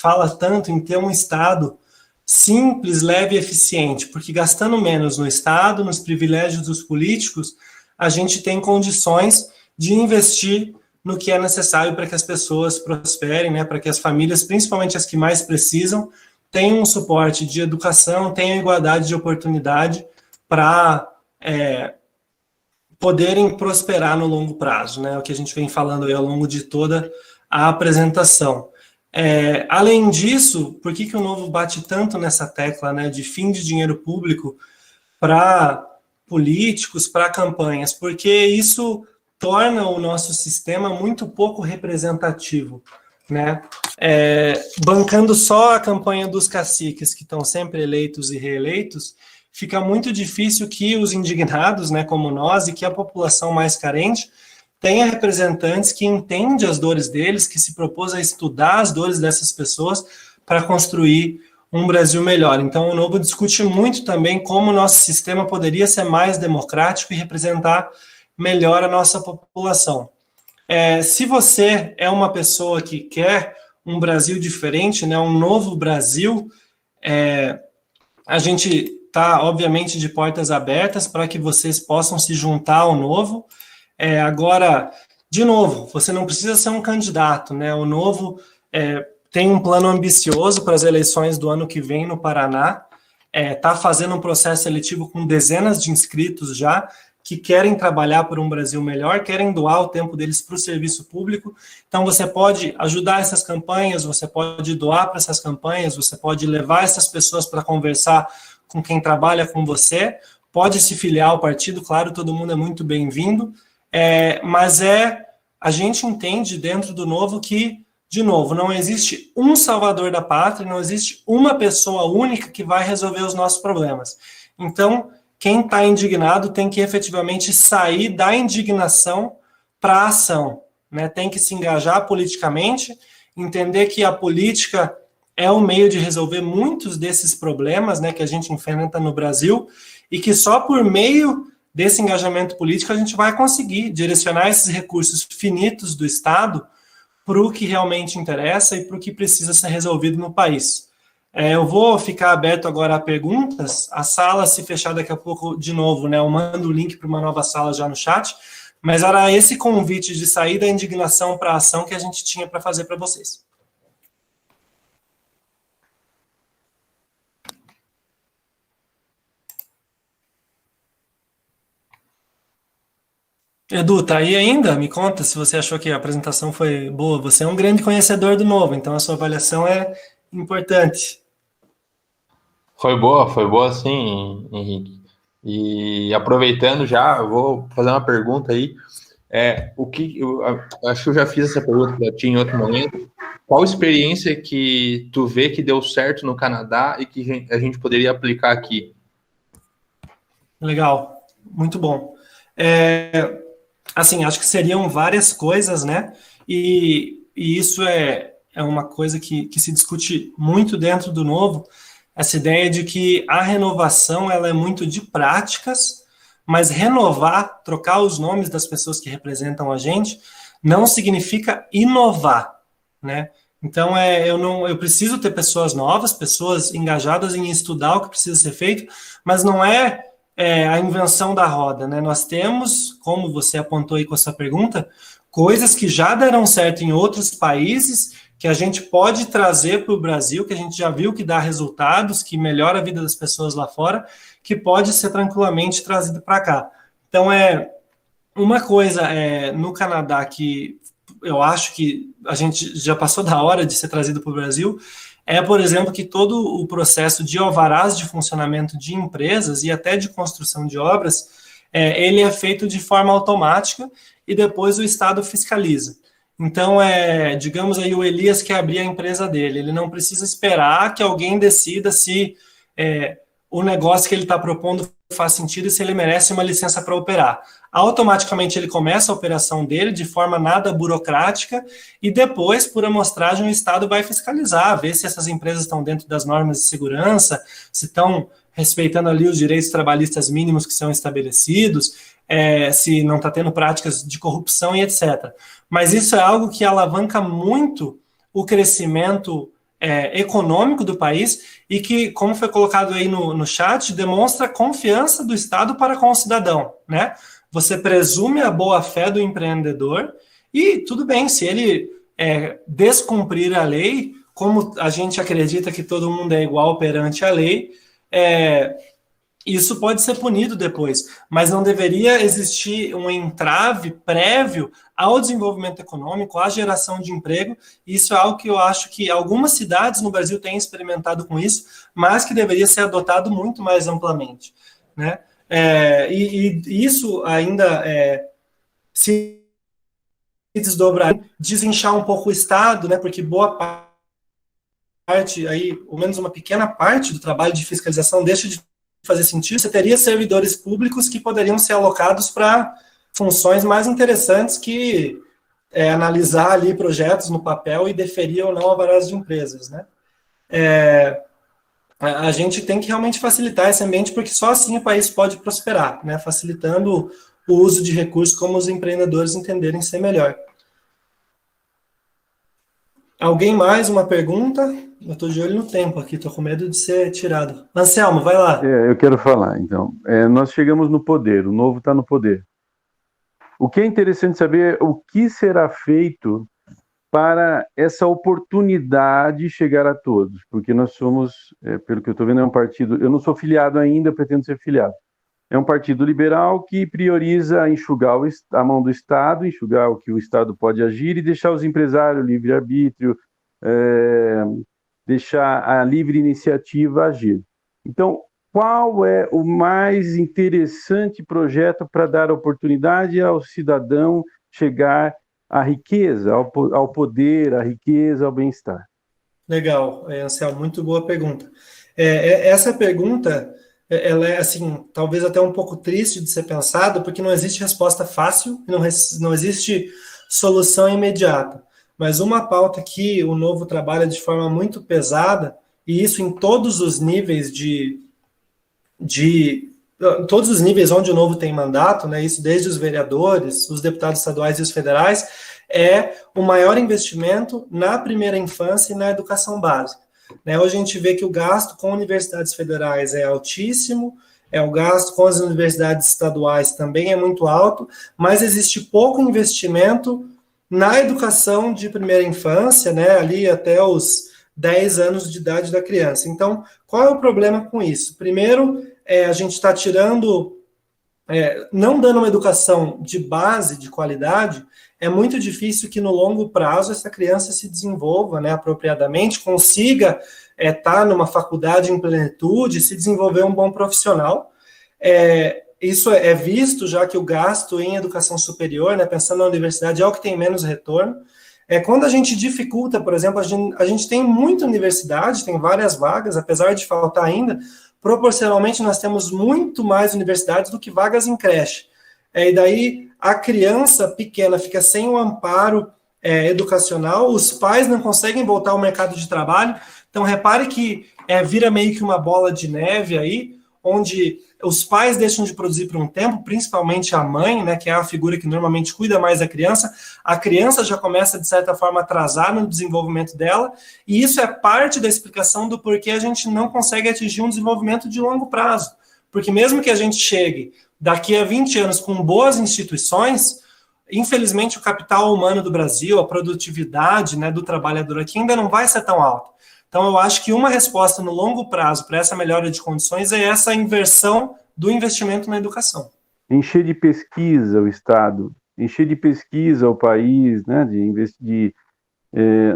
fala tanto em ter um Estado simples, leve e eficiente? Porque gastando menos no Estado, nos privilégios dos políticos, a gente tem condições de investir no que é necessário para que as pessoas prosperem, né, para que as famílias, principalmente as que mais precisam, tenham um suporte de educação, tenham igualdade de oportunidade para poderem prosperar no longo prazo, né, o que a gente vem falando aí ao longo de toda a apresentação. Além disso, por que o Novo bate tanto nessa tecla, né, de fim de dinheiro público para políticos, para campanhas? Porque isso torna o nosso sistema muito pouco representativo, né? Bancando só a campanha dos caciques, que estão sempre eleitos e reeleitos, fica muito difícil que os indignados, né, como nós, e que a população mais carente tenha representantes que entendem as dores deles, que se propôs a estudar as dores dessas pessoas para construir um Brasil melhor. Então, o Novo discute muito também como o nosso sistema poderia ser mais democrático e representar melhor a nossa população. Se você é uma pessoa que quer um Brasil diferente, né, um novo Brasil, a gente está, obviamente, de portas abertas para que vocês possam se juntar ao Novo. Agora, de novo, você não precisa ser um candidato, né? O Novo tem um plano ambicioso para as eleições do ano que vem no Paraná, está fazendo um processo seletivo com dezenas de inscritos já, que querem trabalhar por um Brasil melhor, querem doar o tempo deles para o serviço público. Então, você pode ajudar essas campanhas, você pode doar para essas campanhas, você pode levar essas pessoas para conversar com quem trabalha com você, pode se filiar ao partido, claro, todo mundo é muito bem-vindo, mas a gente entende dentro do Novo que, de novo, não existe um salvador da pátria, não existe uma pessoa única que vai resolver os nossos problemas. Então, quem está indignado tem que efetivamente sair da indignação para a ação, né? Tem que se engajar politicamente, entender que a política é o meio de resolver muitos desses problemas, né, que a gente enfrenta no Brasil, e que só por meio desse engajamento político, a gente vai conseguir direcionar esses recursos finitos do Estado para o que realmente interessa e para o que precisa ser resolvido no país. Eu vou ficar aberto agora a perguntas, a sala se fechar daqui a pouco de novo, né, eu mando o link para uma nova sala já no chat, mas era esse convite de sair da indignação para a ação que a gente tinha para fazer para vocês. Edu, tá aí ainda? Me conta se você achou que a apresentação foi boa. Você é um grande conhecedor do Novo, então a sua avaliação é importante. Foi boa sim, Henrique. E aproveitando já, eu vou fazer uma pergunta aí. Acho que eu já fiz essa pergunta para ti em outro momento. Qual experiência que tu vê que deu certo no Canadá e que a gente poderia aplicar aqui? Legal, muito bom. Assim, acho que seriam várias coisas, né? E isso é uma coisa que se discute muito dentro do Novo, essa ideia de que a renovação ela é muito de práticas, mas renovar, trocar os nomes das pessoas que representam a gente, não significa inovar, né? Então, eu preciso ter pessoas novas, pessoas engajadas em estudar o que precisa ser feito, mas não é a invenção da roda, né? Nós temos, como você apontou aí com essa pergunta, coisas que já deram certo em outros países, que a gente pode trazer para o Brasil, que a gente já viu que dá resultados, que melhora a vida das pessoas lá fora, que pode ser tranquilamente trazido para cá. Então, uma coisa no Canadá que eu acho que a gente já passou da hora de ser trazido para o Brasil, por exemplo, que todo o processo de alvarás de funcionamento de empresas e até de construção de obras, ele é feito de forma automática e depois o Estado fiscaliza. Então, digamos aí, o Elias quer abrir a empresa dele, ele não precisa esperar que alguém decida se o negócio que ele está propondo faz sentido e se ele merece uma licença para operar. Automaticamente ele começa a operação dele de forma nada burocrática e depois, por amostragem, o Estado vai fiscalizar, ver se essas empresas estão dentro das normas de segurança, se estão respeitando ali os direitos trabalhistas mínimos que são estabelecidos, se não está tendo práticas de corrupção e etc. Mas isso é algo que alavanca muito o crescimento econômico do país e que, como foi colocado aí no chat, demonstra a confiança do Estado para com o cidadão, né? Você presume a boa-fé do empreendedor e tudo bem, se ele descumprir a lei, como a gente acredita que todo mundo é igual perante a lei, isso pode ser punido depois, mas não deveria existir um entrave prévio ao desenvolvimento econômico, à geração de emprego. Isso é algo que eu acho que algumas cidades no Brasil têm experimentado com isso, mas que deveria ser adotado muito mais amplamente, né? E isso ainda se desdobrar, desinchar um pouco o Estado, né? Porque boa parte, aí, ou menos uma pequena parte do trabalho de fiscalização deixa de fazer sentido. Você teria servidores públicos que poderiam ser alocados para funções mais interessantes que analisar ali projetos no papel e deferir ou não alvarás de empresas, né? A gente tem que realmente facilitar esse ambiente, porque só assim o país pode prosperar, né? Facilitando o uso de recursos como os empreendedores entenderem ser melhor. Alguém mais? Uma pergunta? Eu estou de olho no tempo aqui, estou com medo de ser tirado. Anselmo, vai lá. Eu quero falar, então. Nós chegamos no poder, o Novo está no poder. O que é interessante saber é o que será feito para essa oportunidade chegar a todos, porque nós somos, pelo que eu estou vendo, é um partido, eu não sou filiado ainda, pretendo ser filiado. É um partido liberal que prioriza enxugar a mão do Estado, enxugar o que o Estado pode agir e deixar os empresários livre-arbítrio, deixar a livre iniciativa agir. Então, qual é o mais interessante projeto para dar oportunidade ao cidadão chegar à riqueza, ao poder, à riqueza, ao bem-estar? Legal, Anselmo, muito boa pergunta. Essa pergunta, ela é, assim, talvez até um pouco triste de ser pensado, porque não existe resposta fácil, não existe solução imediata. Mas uma pauta que o Novo trabalha de forma muito pesada, e isso em todos os níveis de todos os níveis onde o Novo tem mandato, né, isso desde os vereadores, os deputados estaduais e os federais, é o maior investimento na primeira infância e na educação básica. Né, hoje a gente vê que o gasto com universidades federais é altíssimo, o gasto com as universidades estaduais também é muito alto, mas existe pouco investimento na educação de primeira infância, né, ali até os 10 anos de idade da criança. Então, qual é o problema com isso? Primeiro, a gente está tirando, não dando uma educação de base, de qualidade, é muito difícil que no longo prazo essa criança se desenvolva, né, apropriadamente, consiga estar numa faculdade em plenitude, se desenvolver um bom profissional. Isso é visto, já que o gasto em educação superior, né, pensando na universidade, é o que tem menos retorno. Quando a gente dificulta, por exemplo, a gente tem muita universidade, tem várias vagas, apesar de faltar ainda, proporcionalmente nós temos muito mais universidades do que vagas em creche. E daí a criança pequena fica sem um amparo educacional, os pais não conseguem voltar ao mercado de trabalho. Então, repare que vira meio que uma bola de neve aí, onde os pais deixam de produzir por um tempo, principalmente a mãe, né, que é a figura que normalmente cuida mais da criança, a criança já começa, de certa forma, a atrasar no desenvolvimento dela, e isso é parte da explicação do porquê a gente não consegue atingir um desenvolvimento de longo prazo. Porque mesmo que a gente chegue daqui a 20 anos com boas instituições, infelizmente o capital humano do Brasil, a produtividade, né, do trabalhador aqui ainda não vai ser tão alta. Então, eu acho que uma resposta no longo prazo para essa melhora de condições é essa inversão do investimento na educação. Encher de pesquisa o Estado, encher de pesquisa o país, né, de investir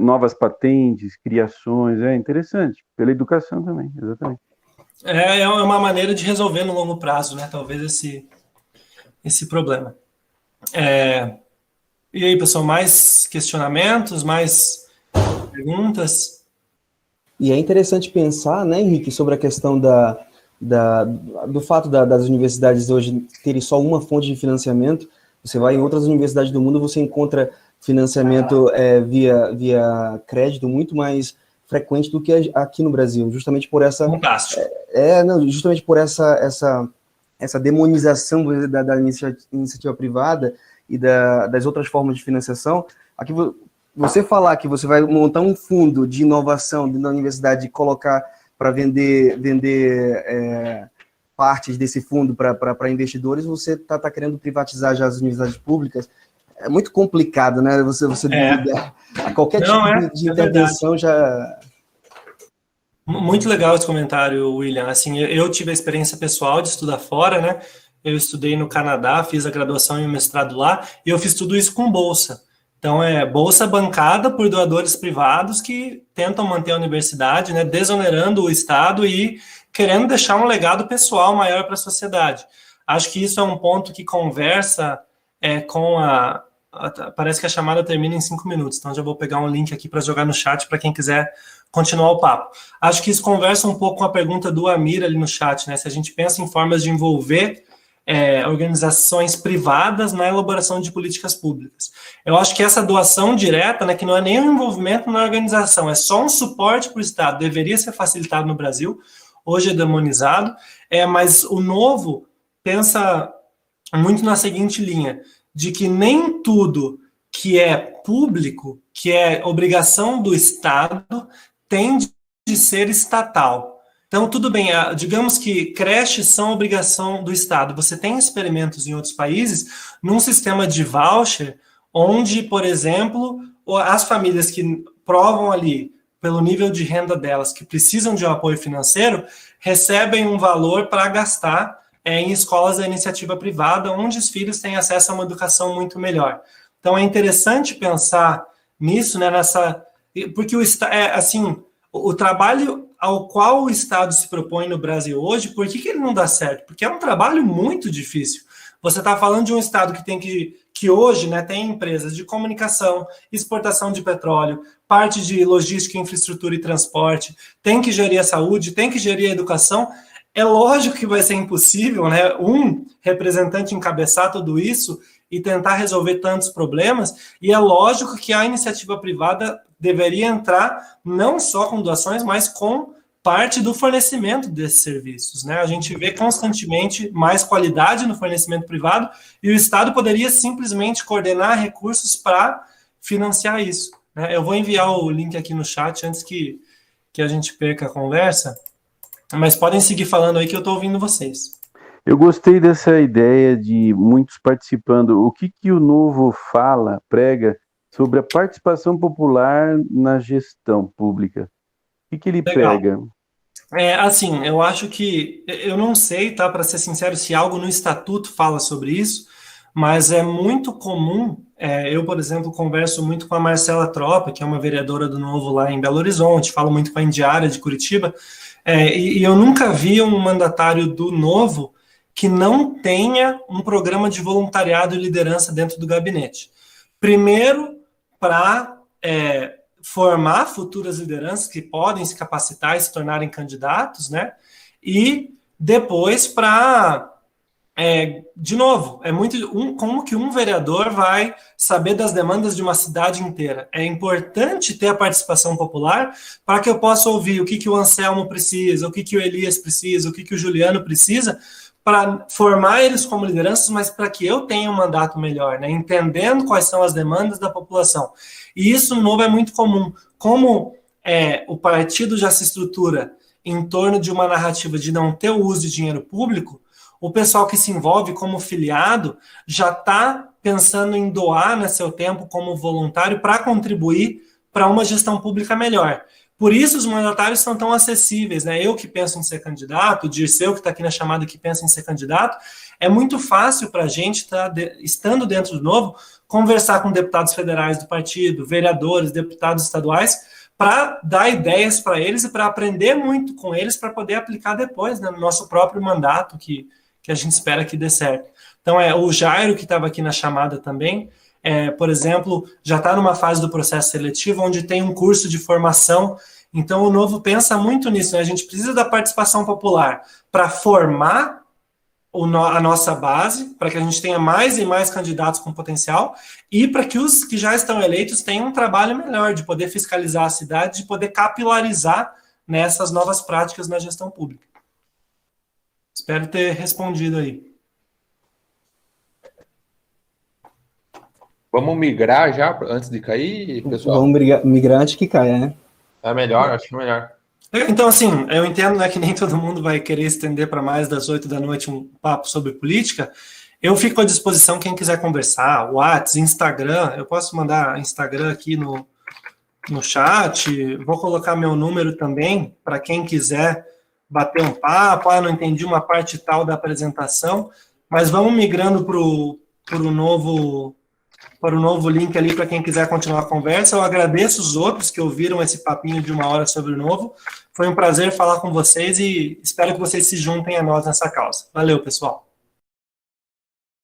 novas patentes, criações, é interessante, pela educação também, exatamente. É uma maneira de resolver no longo prazo, né, talvez esse problema. E aí, pessoal, mais questionamentos, mais perguntas? E é interessante pensar, né, Henrique, sobre a questão do fato das universidades hoje terem só uma fonte de financiamento. Você vai em outras universidades do mundo, você encontra financiamento via crédito muito mais frequente do que aqui no Brasil, justamente por essa... justamente por essa demonização da iniciativa privada e das outras formas de financiação. Aqui você falar que você vai montar um fundo de inovação dentro da universidade e colocar para vender partes desse fundo para investidores, você está querendo privatizar já as universidades públicas. É muito complicado, né? Você a qualquer tipo de intervenção já... Muito legal esse comentário, William. Assim, eu tive a experiência pessoal de estudar fora, né? Eu estudei no Canadá, fiz a graduação e o mestrado lá, e eu fiz tudo isso com bolsa. Então, bolsa bancada por doadores privados que tentam manter a universidade, né, desonerando o Estado e querendo deixar um legado pessoal maior para a sociedade. Acho que isso é um ponto que conversa com parece que a chamada termina em 5 minutos, então já vou pegar um link aqui para jogar no chat para quem quiser continuar o papo. Acho que isso conversa um pouco com a pergunta do Amir ali no chat, né? Se a gente pensa em formas de envolver organizações privadas na elaboração de políticas públicas. Eu acho que essa doação direta, né, que não é nem um envolvimento na organização, é só um suporte para o Estado, deveria ser facilitado no Brasil, hoje é demonizado, mas o Novo pensa muito na seguinte linha, de que nem tudo que é público, que é obrigação do Estado, tem de ser estatal. Então, tudo bem, digamos que creches são obrigação do Estado. Você tem experimentos em outros países num sistema de voucher, onde, por exemplo, as famílias que provam ali, pelo nível de renda delas, que precisam de um apoio financeiro, recebem um valor para gastar em escolas da iniciativa privada, onde os filhos têm acesso a uma educação muito melhor. Então, é interessante pensar nisso, né, porque o trabalho ao qual o Estado se propõe no Brasil hoje, por que ele não dá certo? Porque é um trabalho muito difícil. Você está falando de um Estado que hoje, né, tem empresas de comunicação, exportação de petróleo, parte de logística, infraestrutura e transporte, tem que gerir a saúde, tem que gerir a educação. É lógico que vai ser impossível, né, um representante encabeçar tudo isso e tentar resolver tantos problemas, e é lógico que a iniciativa privada deveria entrar não só com doações, mas com parte do fornecimento desses serviços, né? A gente vê constantemente mais qualidade no fornecimento privado e o Estado poderia simplesmente coordenar recursos para financiar isso, né? Eu vou enviar o link aqui no chat antes que a gente perca a conversa, mas podem seguir falando aí que eu estou ouvindo vocês. Eu gostei dessa ideia de muitos participando. O que o Novo fala, prega, sobre a participação popular na gestão pública? O que ele Legal. prega? Assim, eu acho que, eu não sei, tá, para ser sincero, se algo no estatuto fala sobre isso, mas é muito comum, eu, por exemplo, converso muito com a Marcela Tropa, que é uma vereadora do Novo lá em Belo Horizonte, falo muito com a Indiara de Curitiba, e eu nunca vi um mandatário do Novo que não tenha um programa de voluntariado e liderança dentro do gabinete. Primeiro, para formar futuras lideranças que podem se capacitar e se tornarem candidatos, né? E depois para, de novo, como que um vereador vai saber das demandas de uma cidade inteira? É importante ter a participação popular para que eu possa ouvir o que o Anselmo precisa, o que o Elias precisa, o que o Juliano precisa, para formar eles como lideranças, mas para que eu tenha um mandato melhor, né? Entendendo quais são as demandas da população. E isso, no Novo, é muito comum. Como o partido já se estrutura em torno de uma narrativa de não ter o uso de dinheiro público, o pessoal que se envolve como filiado já está pensando em doar, né, seu tempo como voluntário para contribuir para uma gestão pública melhor. Por isso os mandatários são tão acessíveis, né? Eu que penso em ser candidato, o Dirceu que está aqui na chamada que pensa em ser candidato, é muito fácil para a gente, estando dentro do Novo, conversar com deputados federais do partido, vereadores, deputados estaduais, para dar ideias para eles e para aprender muito com eles para poder aplicar depois, né, no nosso próprio mandato, que a gente espera que dê certo. Então, o Jairo, que estava aqui na chamada também, por exemplo, já está numa fase do processo seletivo onde tem um curso de formação. Então, o Novo pensa muito nisso, né? A gente precisa da participação popular para formar a nossa base, para que a gente tenha mais e mais candidatos com potencial e para que os que já estão eleitos tenham um trabalho melhor de poder fiscalizar a cidade, de poder capilarizar nessas novas práticas na gestão pública. Espero ter respondido aí. Vamos migrar já antes de cair, pessoal? Vamos migrar antes que caia, né? É melhor, acho que é melhor. Então, assim, eu entendo, né, que nem todo mundo vai querer estender para mais das 8 da noite um papo sobre política. Eu fico à disposição, quem quiser conversar, WhatsApp, Instagram, eu posso mandar Instagram aqui no chat, vou colocar meu número também, para quem quiser bater um papo, não entendi uma parte tal da apresentação, mas vamos migrando para o novo link ali para quem quiser continuar a conversa. Eu agradeço os outros que ouviram esse papinho de 1 hora sobre o Novo. Foi um prazer falar com vocês e espero que vocês se juntem a nós nessa causa. Valeu, pessoal.